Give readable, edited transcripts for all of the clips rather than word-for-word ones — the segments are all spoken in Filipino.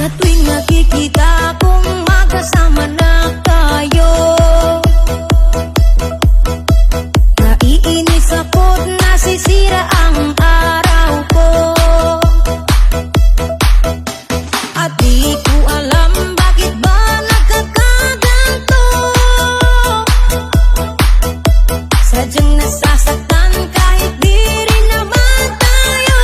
Sa tuwing nakikita kong magkasama na tayo, naiinis ako't nasisira ang araw ko. At di ko alam bakit ba nagkakaganto. Sadyang nasasaktan kahit di rin naman tayo.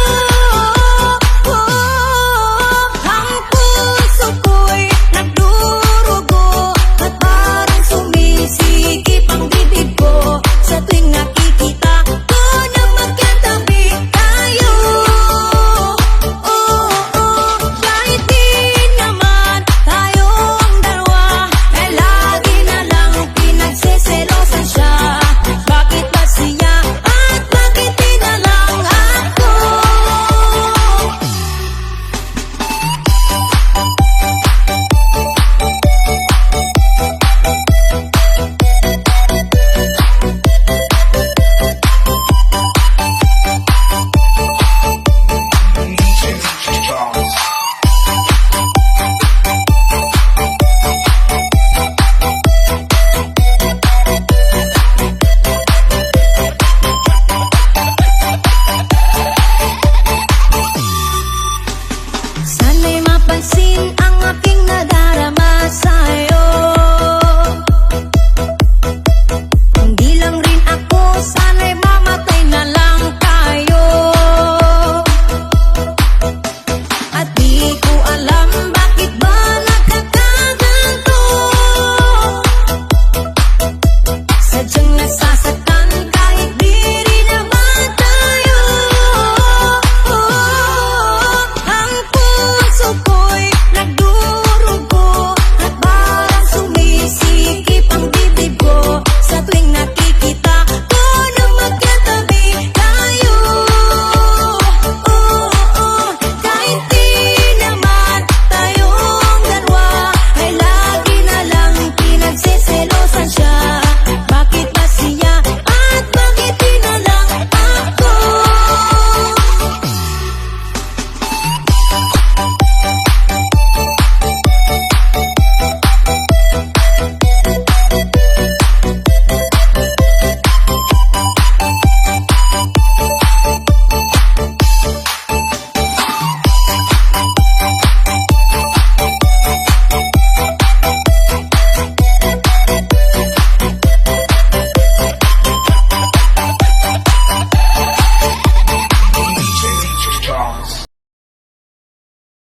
Ang puso ko'y nagdurugo at parang sumisikip ang bibig ko sa tuwing nakikita ko na magkatabi tayo. Kahit di naman tayo ang dalawa, eh lagi na lang pinagseselosan siya. Bakit ba siya at bakit di na lang ako? Sana'y mapansin ang aking nadarama sa'yo.